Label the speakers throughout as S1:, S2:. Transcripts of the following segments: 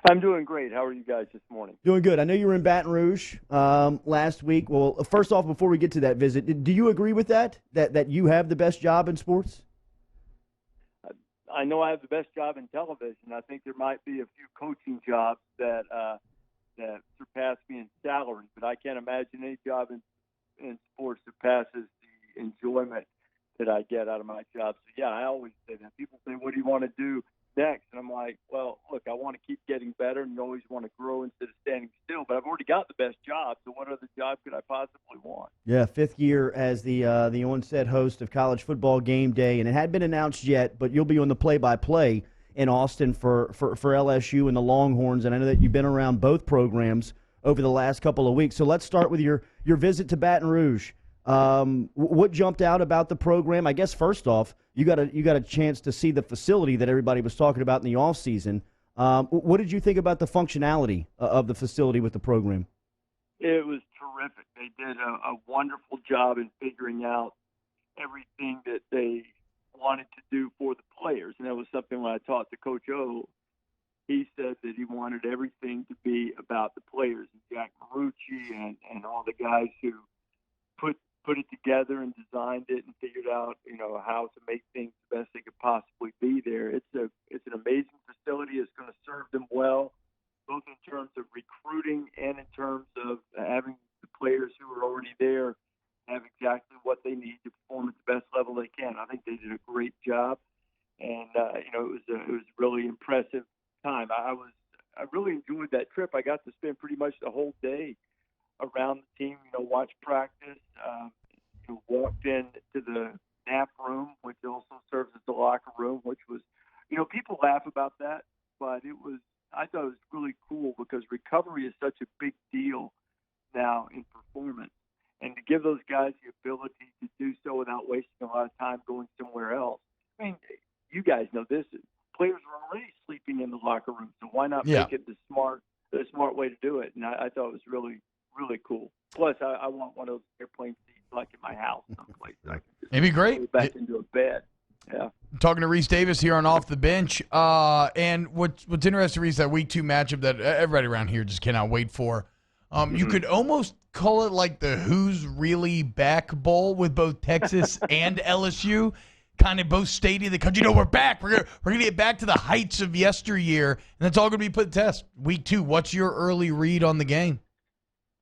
S1: I'm doing great. How are you guys this morning?
S2: Doing good. I know you were in Baton Rouge last week. Well, first off, before we get to that visit, do you agree with that? That you have the best job in sports?
S1: I know I have the best job in television. I think there might be a few coaching jobs that surpass me in salary, but I can't imagine any job in sports surpasses the enjoyment that I get out of my job. So yeah, I always say that. People say, "What do you want to do next?" And I'm like, "Well, look, I want to keep getting better, and you always want to grow instead of standing still. But I've already got the best job, so what other job could I possibly want?"
S2: Yeah, fifth year as the onset host of college football game day, and it hadn't been announced yet, but you'll be on the play-by-play in Austin for LSU and the Longhorns, and I know that you've been around both programs over the last couple of weeks. So let's start with your visit to Baton Rouge. What jumped out about the program? I guess first off, you got a chance to see the facility that everybody was talking about in the off season. What did you think about the functionality of the facility with the program?
S1: It was terrific. They did a wonderful job in figuring out everything that they wanted to do for the players. And that was something when I talked to Coach O, he said that he wanted everything to be about the players. And Jack Marucci and all the guys who put it together and designed it and figured out, how to make things the best they could possibly be there. It's an amazing facility. It's going to serve them well, both in terms of recruiting and in terms of having the players who are already there have exactly what they need to perform at the best level they can. I think they did a great job, and it was a really impressive time. I really enjoyed that trip. I got to spend pretty much the whole day around the team. Watch practice. Walked into the nap room, which also serves as the locker room, which was, people laugh about that, but I thought it was really cool because recovery is such a big deal now in performance. And to give those guys the ability to do so without wasting a lot of time going somewhere else. I mean, you guys know this. Players are already sleeping in the locker room, so why not make it the smart way to do it? And I thought it was really, really cool. Plus, I want one of those airplane seats like in my house someplace. I can just
S3: It'd be great.
S1: go back into a bed. Yeah.
S3: Talking to Rece Davis here on Off the Bench. And what's interesting, Rece, that Week 2 matchup that everybody around here just cannot wait for. You could almost call it like the Who's Really Back Bowl with both Texas and LSU. Kind of both stating that, we're back. We're gonna get back to the heights of yesteryear, and that's all going to be put to test. Week 2, what's your early read on the game?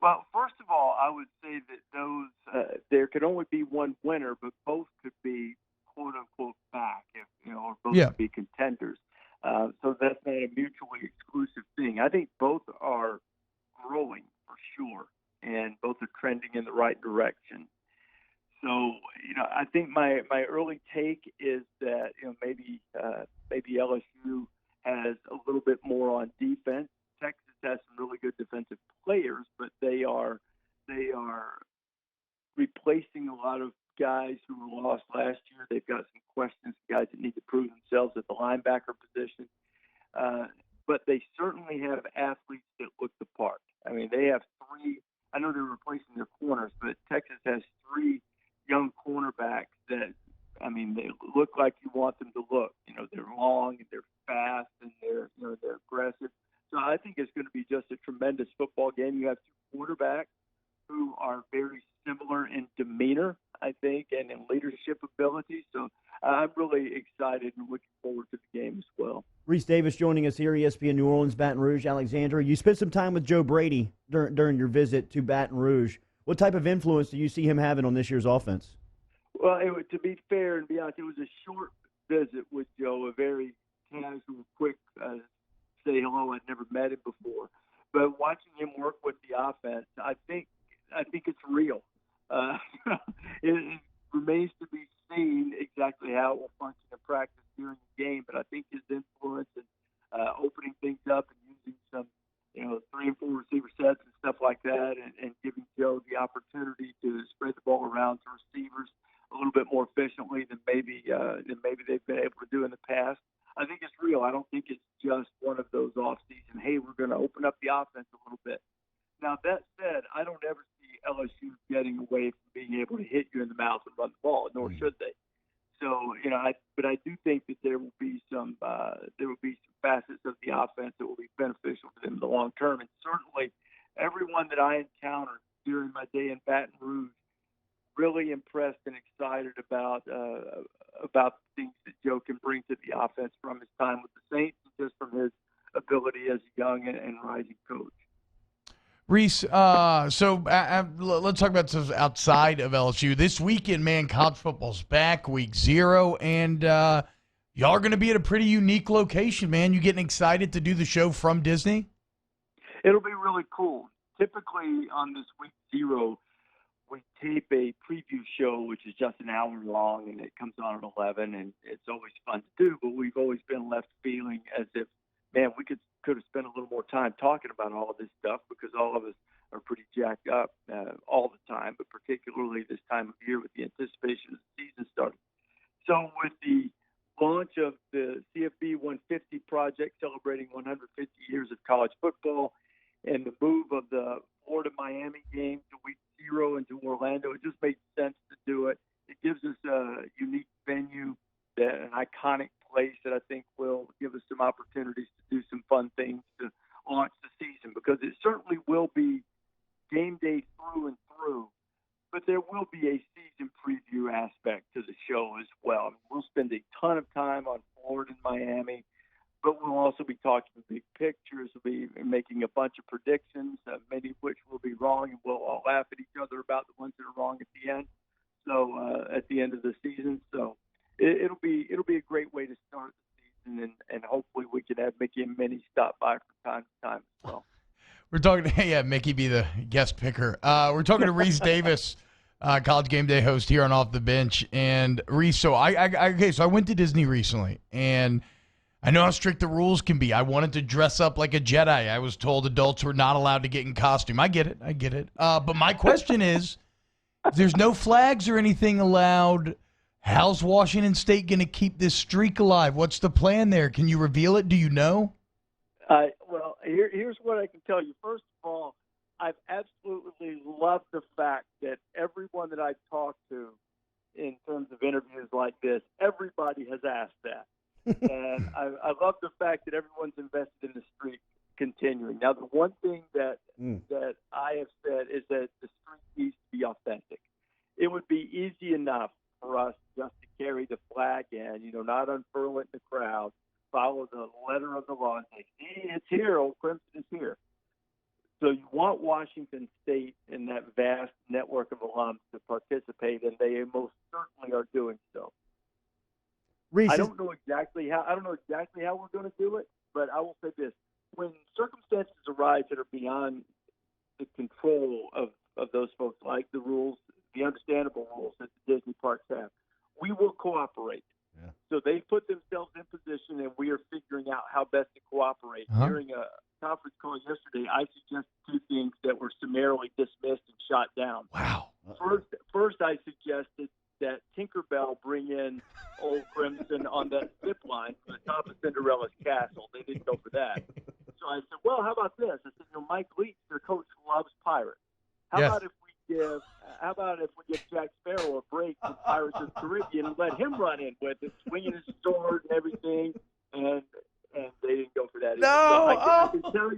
S1: Well, first of all, I would say that there could only be one winner, but both could be "quote unquote" back, or both could be contenders. So that's not a mutually exclusive thing. I think both are growing for sure, and both are trending in the right direction. So, I think my early take is that maybe LSU has a little bit more on defense. Texas has some really good defensive players, but they are replacing a lot of guys who were lost last year. They've got some questions, guys that need to prove themselves at the linebacker position. But they certainly have athletes that look the part. I mean, they have three. I know they're replacing their corners, but Texas has three young cornerbacks that, they look like you want them to look. They're long and they're fast and they're aggressive. So I think it's going to be just a tremendous football game. You have two quarterbacks who are very similar in demeanor, I think, and in leadership ability. So I'm really excited and looking forward to the game as well.
S2: Rece Davis joining us here, ESPN New Orleans, Baton Rouge, Alexandria. You spent some time with Joe Brady during your visit to Baton Rouge. What type of influence do you see him having on this year's offense?
S1: Well, to be fair and be honest, it was a short visit with Joe, a very casual, quick say hello. I'd never met him before. But watching him work with the offense, I think it's real. It remains to be seen exactly how it will function in practice during the game. But I think his influence and opening things up and using some, 3 and 4 receiver sets and stuff like that, and giving Joe the opportunity to spread the ball around to receivers a little bit more efficiently than maybe they've been able to do in the past. I think it's real. I don't think it's just one of those off-season, hey, we're going to open up the offense a little bit. Now, that said, I don't ever see LSU getting away from being able to hit you in the mouth and run the ball, nor should they. So, but I do think that there will be some facets of the offense that will be beneficial to them in the long term. And certainly, everyone that I encountered during my day in Baton Rouge really impressed and excited about the things that Joe can bring to the offense from his time with the Saints, and just from his ability as a young and rising coach.
S3: Rece, let's talk about stuff outside of LSU. This weekend, man, college football's back, week 0, and y'all are going to be at a pretty unique location, man. You getting excited to do the show from Disney?
S1: It'll be really cool. Typically on this week 0, we tape a preview show, which is just an hour long, and it comes on at 11, and it's always fun to do, but we've always been left feeling as if, man, we could have spent a little more time talking about all of this stuff, because all of us are pretty jacked up all the time, but particularly this time of year with the anticipation of the season starting. So with the launch of the CFB 150 project celebrating 150 years of college football and the move of the Florida-Miami game to week 0 into Orlando, it just made sense to do it. It gives us a unique venue, an iconic place that I think will give us some opportunities to do some fun things to launch the season, because it certainly will be game day through and through, but there will be a season preview aspect to the show as well. I mean, we'll spend a ton of time on Florida and Miami, but we'll also be talking big pictures. We'll be making a bunch of predictions, many of which will be wrong, and we'll all laugh at each other about the ones that are wrong at the end. So at the end of the season, so it'll be a great way to start the season, and hopefully we can have Mickey and Minnie stop by from time to time as well.
S3: We're talking to Mickey be the guest picker. We're talking to Rece Davis, College Game Day host here on Off the Bench, and Rece. So I went to Disney recently, and I know how strict the rules can be. I wanted to dress up like a Jedi. I was told adults were not allowed to get in costume. I get it. But my question is, there's no flags or anything allowed. How's Washington State going to keep this streak alive? What's the plan there? Can you reveal it? Do you know?
S1: Well, here's what I can tell you. First of all, I've absolutely loved the fact that everyone that I've talked to in terms of interviews like this, everybody has asked that. And I love the fact that everyone's invested in the streak continuing. Now, the one thing that I have said is that the streak needs to be authentic. It would be easy enough for us just to carry the flag in, not unfurl it in the crowd, follow the letter of the law, and say, see, it's here, Old Crimson is here. So you want Washington State and that vast network of alums to participate, and they most certainly are doing so.
S2: Rece,
S1: I don't know exactly how we're going to do it, but I will say this: when circumstances arise that are beyond the control of those folks, like the rules, the understandable rules that the Disney parks have, we will cooperate.
S2: Yeah.
S1: So they put themselves in position, and we are figuring out how best to cooperate. During a conference call yesterday, I suggested 2 things that were summarily dismissed and shot down.
S3: Wow.
S1: First, I suggested that Tinkerbell bring in Old Crimson on that zip line from the top of Cinderella's castle. They didn't go for that. So I said, well, how about this? I said, Mike Leach, their coach, loves pirates. How about if we give Jack Sparrow a break from Pirates of the Caribbean and let him run in with it, swinging his sword and everything, and they didn't go for that.
S3: No,
S1: so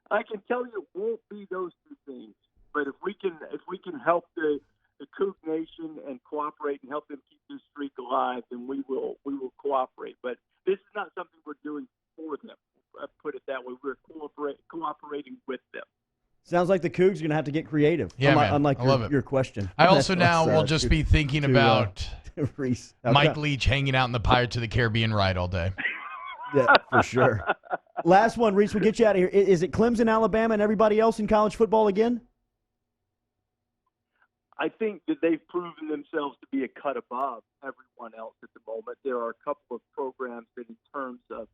S1: I can tell you, it won't be those 2 things. But if we can help the Coug Nation and cooperate and help them keep this streak alive, then we will cooperate. But this is not something we're doing for them. I put it that way. We're cooperating with them.
S2: sounds like the Cougs are going to have to get creative.
S3: Yeah, man.
S2: Unlike
S3: I love it.
S2: your question.
S3: I also now will just be thinking about
S2: Rece.
S3: Mike Leach hanging out in the Pirates of the Caribbean ride all day.
S2: Yeah, for sure. Last one, Rece, we'll get you out of here. Is it Clemson, Alabama, and everybody else in college football again?
S1: I think that they've proven themselves to be a cut above everyone else at the moment. There are a couple of programs that, in terms of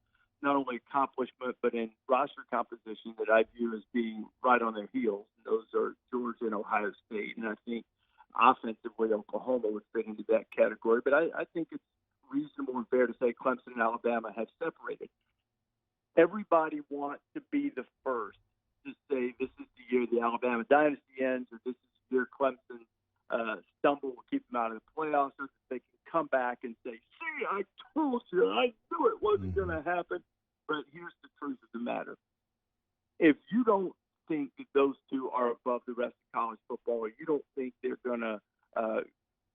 S1: not only accomplishment but in roster composition, that I view as being right on their heels. And those are Georgia and Ohio State. And I think offensively Oklahoma would fit into that category. But I think it's reasonable and fair to say Clemson and Alabama have separated. Everybody wants to be the first to say this is the year the Alabama dynasty ends, or this is the year Clemson stumble will keep them out of the playoffs, so that they can come back and say, "See, I told you, I knew it wasn't going to happen." But here's the truth of the matter: if you don't think that those two are above the rest of college football, or you don't think they're going to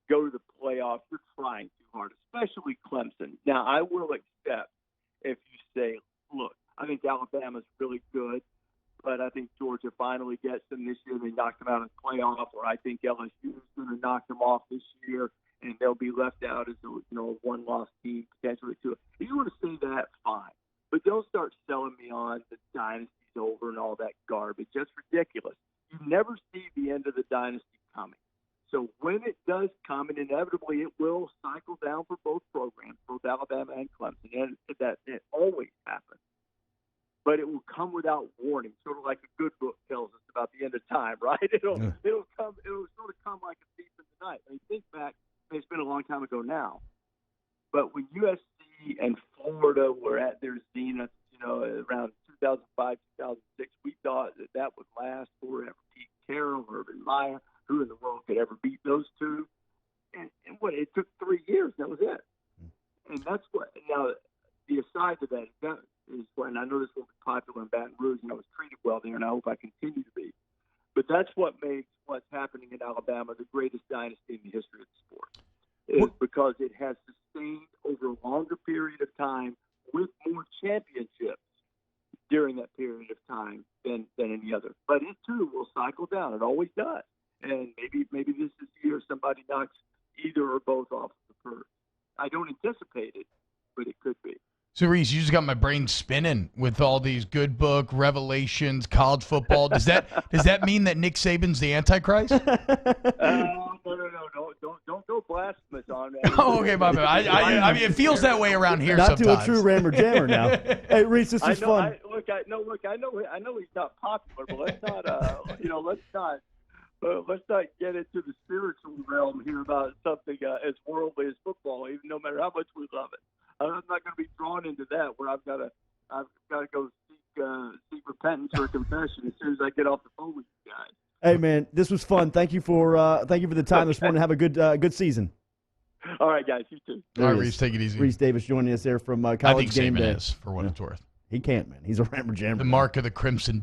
S1: go to the playoffs, you're trying too hard, especially Clemson. Now, I will accept if you say, "Look, I think Alabama's really good, but I think Georgia finally gets them this year. They knocked them out in the playoff," or "I think LSU is going to knock them off this year, and they'll be left out as a one-loss team potentially too." If you want to say that, fine, but don't start selling me on the dynasty's over and all that garbage. That's ridiculous. You never see the end of the dynasty coming. So when it does come, and inevitably it will cycle down for both programs, both Alabama and Clemson, and that it always happens. But it will come without warning, sort of like a good book tells us about the end of time, right? It'll sort of come like a thief in the night. I mean, think back, it's been a long time ago now, but when USC and Florida were at their zenith, around 2005, 2006, we thought that would last forever. Pete Carroll, Urban Meyer, who in the world could ever beat those two? And it took 3 years, that was it. And that's what, now, the aside to that is when I know this will be popular in Baton Rouge, and I was treated well there, and I hope I continue to be. But that's what makes what's happening in Alabama the greatest dynasty in the history of the sport, is because it has sustained over a longer period of time with more championships during that period of time than any other. But it, too, will cycle down. It always does. And maybe this is the year somebody knocks either or both off the first. I don't anticipate it, but it could be.
S3: So, Rece, you just got my brain spinning with all these good book revelations, college football. Does that mean that Nick Saban's the Antichrist?
S1: No. Don't go blasphemous on me.
S3: Oh, okay, my bad. I mean, it feels that way around here
S2: Not
S3: sometimes.
S2: to a true rammer jammer now. Hey, Rece, this is fun.
S1: I know he's not popular, but let's not get into the spiritual realm here about something as worldly as football, even no matter how much we love it. I'm not going to be drawn into that where I've got to go seek repentance or confession as soon as I get off the phone with you guys.
S2: Hey man, this was fun. Thank you for the time this morning. Have a good season.
S1: All right, guys. You too.
S3: All right, Rece, take it easy.
S2: Rece Davis joining us there from College Game Day.
S3: I think Saban is, for what it's worth.
S2: He can't, man. He's a rammer jammer.
S3: The mark of the Crimson